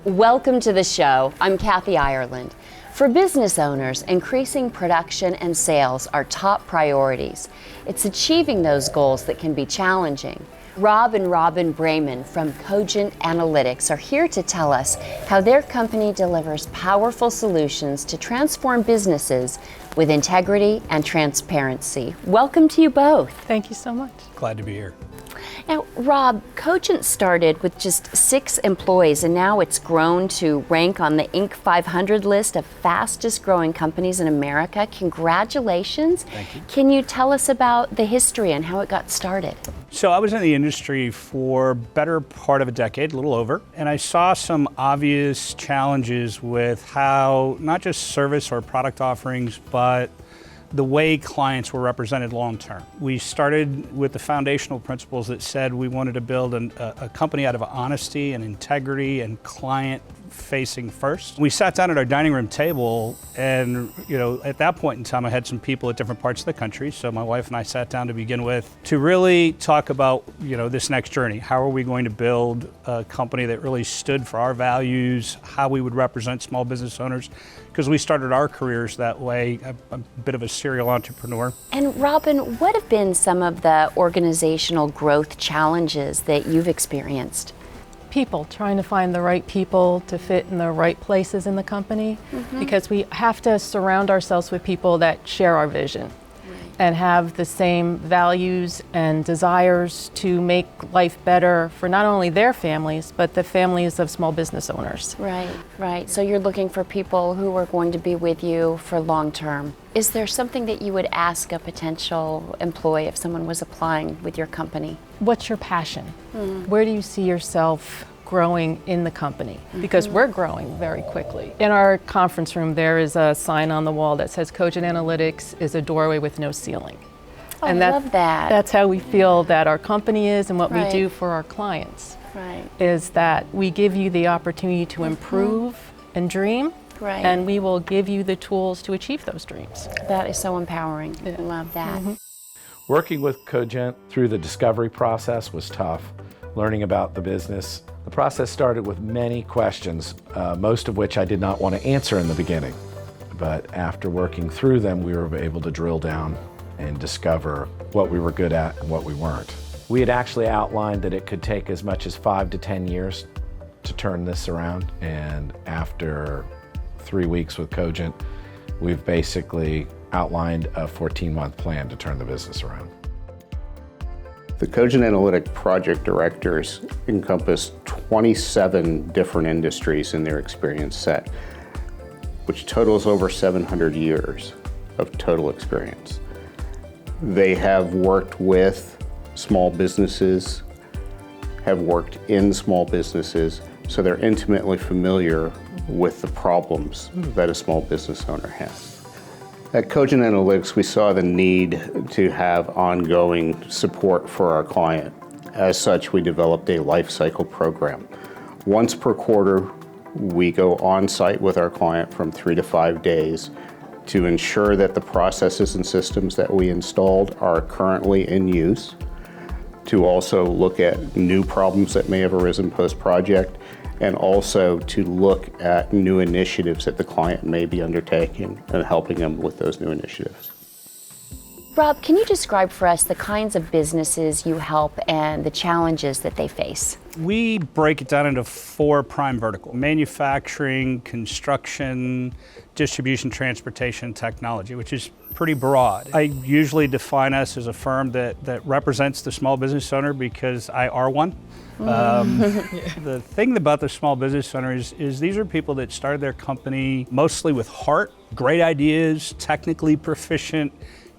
Welcome to the show. I'm Kathy Ireland. For business owners, increasing production and sales are top priorities. It's achieving those goals that can be challenging. Rob and Robin Brayman from Cogent Analytics are here to tell us how their company delivers powerful solutions to transform businesses with integrity and transparency. Welcome to you both. Thank you so much. Glad to be here. Now, Rob, Cogent started with just 6 employees, and now it's grown to rank on the Inc. 500 list of fastest growing companies in America. Congratulations. Thank you. Can you tell us about the history and how it got started? So I was in the industry for better part of a decade, a little over, and I saw some obvious challenges with how not just service or product offerings, but the way clients were represented long term. We started with the foundational principles that said we wanted to build a company out of honesty and integrity and client facing first. We sat down at our dining room table and, at that point in time I had some people at different parts of the country, so my wife and I sat down to begin with to really talk about, this next journey. How are we going to build a company that really stood for our values, how we would represent small business owners, because we started our careers that way. I'm a bit of a serial entrepreneur. And Robin, what have been some of the organizational growth challenges that you've experienced? People, trying to find the right people to fit in the right places in the company, because we have to surround ourselves with people that share our vision and have the same values and desires to make life better for not only their families, but the families of small business owners. Right. So you're looking for people who are going to be with you for long term. Is there something that you would ask a potential employee if someone was applying with your company? What's your passion? Where do you see yourself growing in the company? Because we're growing very quickly. In our conference room, there is a sign on the wall that says Cogent Analytics is a doorway with no ceiling. Oh, and I love that. That's how we feel that our company is and what we do for our clients. Is that we give you the opportunity to improve and dream, and we will give you the tools to achieve those dreams. That is so empowering. I love that. Working with Cogent through the discovery process was tough. Learning about the business. The process started with many questions, most of which I did not want to answer in the beginning. But after working through them, we were able to drill down and discover what we were good at and what we weren't. We had actually outlined that it could take as much as 5 to 10 years to turn this around. And after 3 weeks with Cogent, we've basically outlined a 14-month plan to turn the business around. The Cogent Analytics project directors encompass 27 different industries in their experience set, which totals over 700 years of total experience. They have worked with small businesses, have worked in small businesses, so they're intimately familiar with the problems that a small business owner has. At Cogent Analytics, we saw the need to have ongoing support for our client. As such, we developed a Lifecycle program. Once per quarter, we go on site with our client from 3 to 5 days to ensure that the processes and systems that we installed are currently in use, to also look at new problems that may have arisen post-project, and also to look at new initiatives that the client may be undertaking and helping them with those new initiatives. Rob, can you describe for us the kinds of businesses you help and the challenges that they face? We break it down into 4 prime verticals: manufacturing, construction, distribution, transportation, technology, which is pretty broad. I usually define us as a firm that represents the small business owner because I are one. The thing about the small business owner is these are people that started their company mostly with heart, great ideas, technically proficient,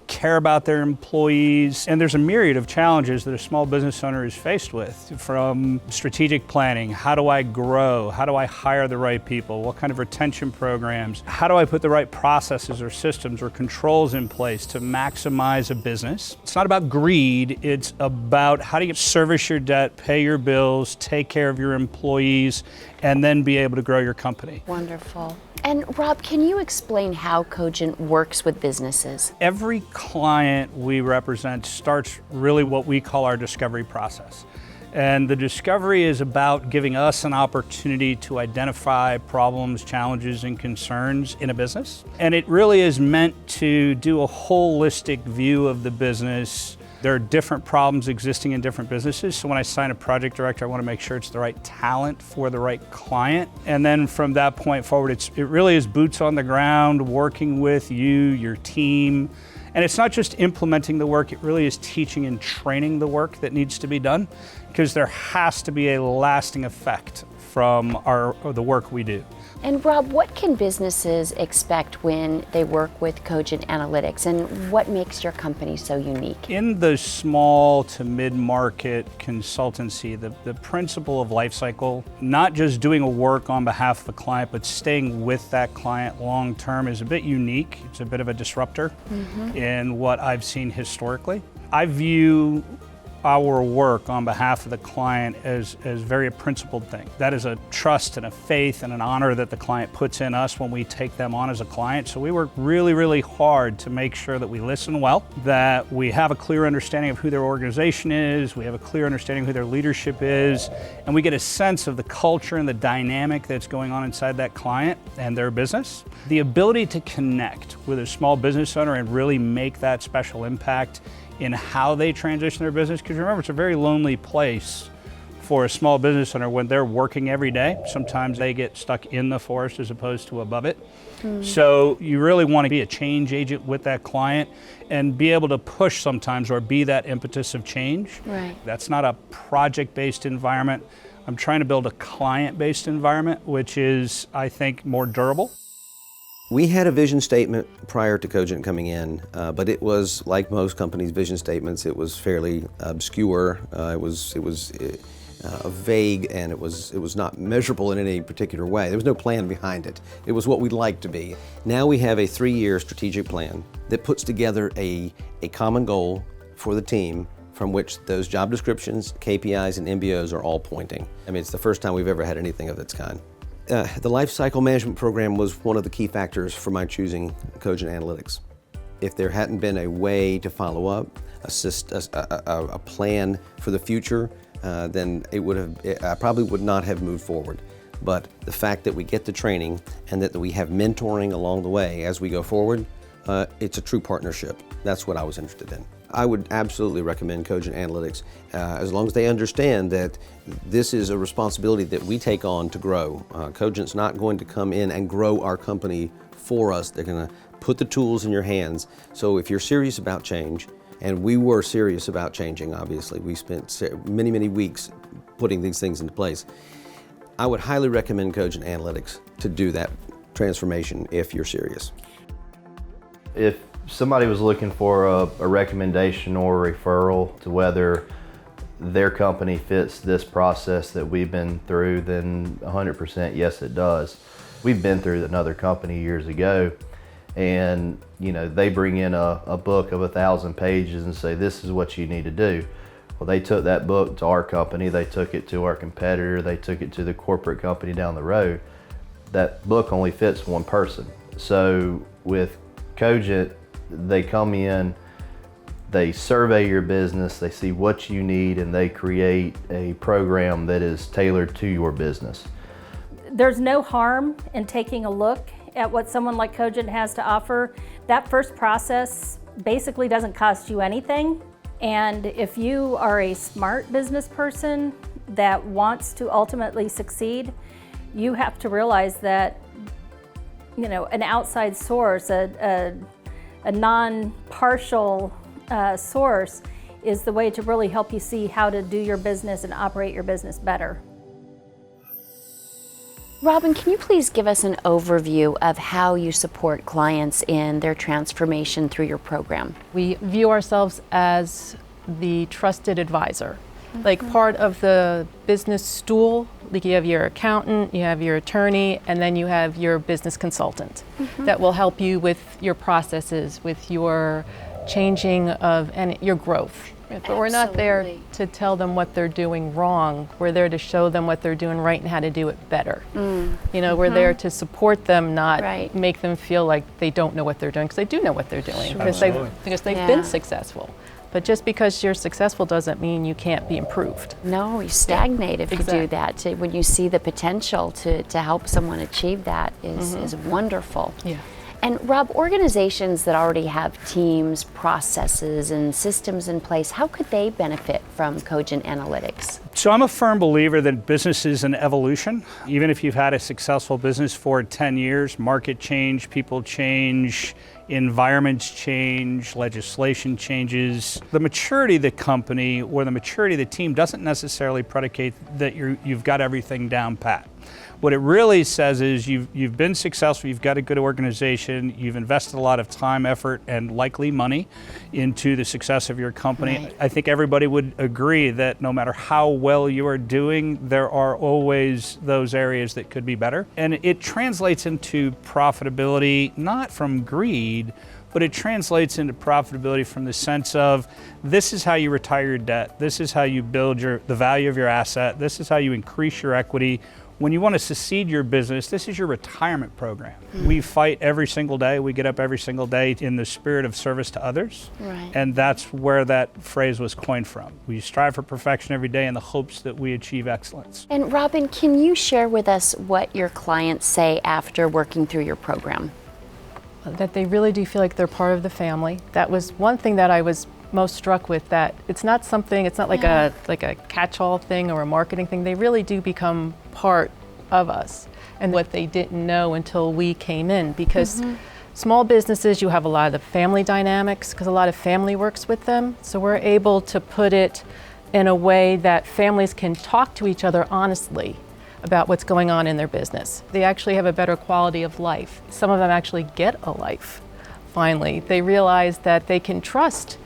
care about their employees, and there's a myriad of challenges that a small business owner is faced with, from strategic planning, how do I grow, how do I hire the right people, what kind of retention programs, how do I put the right processes or systems or controls in place to maximize a business. It's not about greed, it's about how do you service your debt, pay your bills, take care of your employees, and then be able to grow your company. Wonderful. And Rob, can you explain how Cogent works with businesses? Every client we represent starts really what we call our discovery process. And the discovery is about giving us an opportunity to identify problems, challenges, and concerns in a business. And it really is meant to do a holistic view of the business. There are different problems existing in different businesses. So when I sign a project director, I want to make sure it's the right talent for the right client. And then from that point forward, it really is boots on the ground, working with you, your team. And it's not just implementing the work, it really is teaching and training the work that needs to be done, because there has to be a lasting effect from the work we do. And Rob, what can businesses expect when they work with Cogent Analytics, and what makes your company so unique? In the small to mid-market consultancy, the principle of lifecycle, not just doing a work on behalf of the client, but staying with that client long-term, is a bit unique. It's a bit of a disruptor in what I've seen historically. I view our work on behalf of the client as very a principled thing. That is a trust and a faith and an honor that the client puts in us when we take them on as a client. So we work really, really hard to make sure that we listen well, that we have a clear understanding of who their organization is, we have a clear understanding of who their leadership is, and we get a sense of the culture and the dynamic that's going on inside that client and their business. The ability to connect with a small business owner and really make that special impact in how they transition their business, because remember, it's a very lonely place for a small business owner when they're working every day. Sometimes they get stuck in the forest as opposed to above it. So you really want to be a change agent with that client and be able to push sometimes, or be that impetus of change. Right. That's not a project-based environment. I'm trying to build a client-based environment, which is, I think, more durable. We had a vision statement prior to Cogent coming in, but it was, like most companies' vision statements, it was fairly obscure. It was vague, and it was not measurable in any particular way. There was no plan behind it. It was what we'd like to be. Now we have a 3-year strategic plan that puts together a common goal for the team, from which those job descriptions, KPIs, and MBOs are all pointing. I mean, it's the first time we've ever had anything of its kind. The Lifecycle Management Program was one of the key factors for my choosing Cogent Analytics. If there hadn't been a way to follow up, a plan for the future, then I probably would not have moved forward. But the fact that we get the training and that we have mentoring along the way as we go forward, it's a true partnership. That's what I was interested in. I would absolutely recommend Cogent Analytics, as long as they understand that this is a responsibility that we take on to grow. Cogent's not going to come in and grow our company for us. They're going to put the tools in your hands. So if you're serious about change, and we were serious about changing, obviously, we spent many, many weeks putting these things into place, I would highly recommend Cogent Analytics to do that transformation if you're serious. If somebody was looking for a recommendation or a referral to whether their company fits this process that we've been through, then 100% yes, it does. We've been through another company years ago, and they bring in a book of 1,000 pages and say, this is what you need to do. Well, they took that book to our company, they took it to our competitor, they took it to the corporate company down the road. That book only fits one person. So with Cogent, they come in, they survey your business, they see what you need, and they create a program that is tailored to your business. There's no harm in taking a look at what someone like Cogent has to offer. That first process basically doesn't cost you anything. And if you are a smart business person that wants to ultimately succeed, you have to realize that an outside source, a non-partial source, is the way to really help you see how to do your business and operate your business better. Robin, can you please give us an overview of how you support clients in their transformation through your program? We view ourselves as the trusted advisor. Like part of the business stool, like you have your accountant, you have your attorney, and then you have your business consultant that will help you with your processes, with your changing of and your growth. But we're not there to tell them what they're doing wrong. We're there to show them what they're doing right and how to do it better. We're there to support them, not make them feel like they don't know what they're doing, because they do know what they're doing, because they've been successful. But just because you're successful doesn't mean you can't be improved. No, you stagnate if you exactly. do that. When you see the potential to help someone achieve that is wonderful. Yeah. And Rob, organizations that already have teams, processes, and systems in place, how could they benefit from Cogent Analytics? So I'm a firm believer that business is an evolution. Even if you've had a successful business for 10 years, market change, people change, environments change, legislation changes. The maturity of the company or the maturity of the team doesn't necessarily predicate that you've got everything down pat. What it really says is you've been successful, you've got a good organization, you've invested a lot of time, effort, and likely money into the success of your company. Right. I think everybody would agree that no matter how well you are doing, there are always those areas that could be better. And it translates into profitability, not from greed, but it translates into profitability from the sense of this is how you retire your debt, this is how you build the value of your asset, this is how you increase your equity. When you want to succeed your business, this is your retirement program. We fight every single day. We get up every single day in the spirit of service to others. Right. And that's where that phrase was coined from. We strive for perfection every day in the hopes that we achieve excellence. And Robin, can you share with us what your clients say after working through your program? That they really do feel like they're part of the family. That was one thing that I was most struck with, that it's not like a catch-all thing or a marketing thing. They really do become part of us, and what they didn't know until we came in, because small businesses, you have a lot of the family dynamics because a lot of family works with them. So we're able to put it in a way that families can talk to each other honestly about what's going on in their business. They actually have a better quality of life. Some of them actually get a life. Finally, they realize that they can trust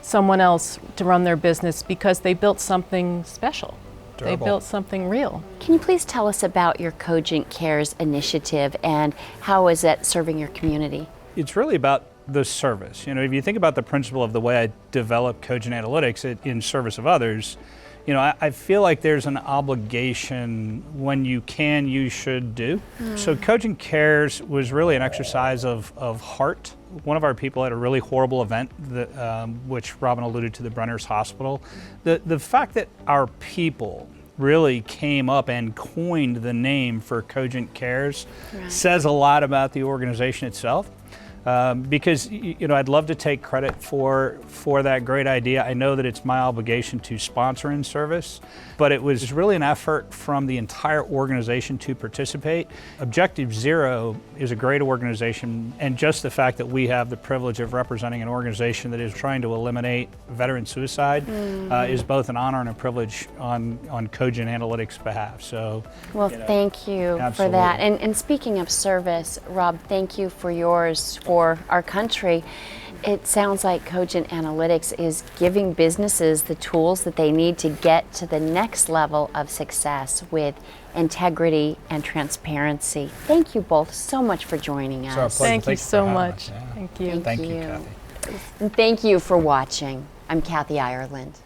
someone else to run their business because they built something special. Durable. They built something real. Can you please tell us about your Cogent Cares initiative and how is that serving your community? It's really about the service. You know, if you think about the principle of the way I develop Cogent Analytics in service of others, you know, I feel like there's an obligation when you can, you should do. So Cogent Cares was really an exercise of heart. One of our people had a really horrible event, which Robin alluded to, the Brenner's Hospital. The fact that our people really came up and coined the name for Cogent Cares says a lot about the organization itself. Because you know, I'd love to take credit for that great idea. I know that it's my obligation to sponsor in service, but it was really an effort from the entire organization to participate. Objective Zero is a great organization, and just the fact that we have the privilege of representing an organization that is trying to eliminate veteran suicide is both an honor and a privilege on Cogent Analytics' behalf. So, Well, thank you for that. And speaking of service, Rob, thank you for yours for our country. It sounds like Cogent Analytics is giving businesses the tools that they need to get to the next level of success with integrity and transparency. Thank you both so much for joining us. It's our pleasure. Thank you Thanks so for having much. us. Yeah. Thank you. Thank you, Kathy. And thank you for watching. I'm Kathy Ireland.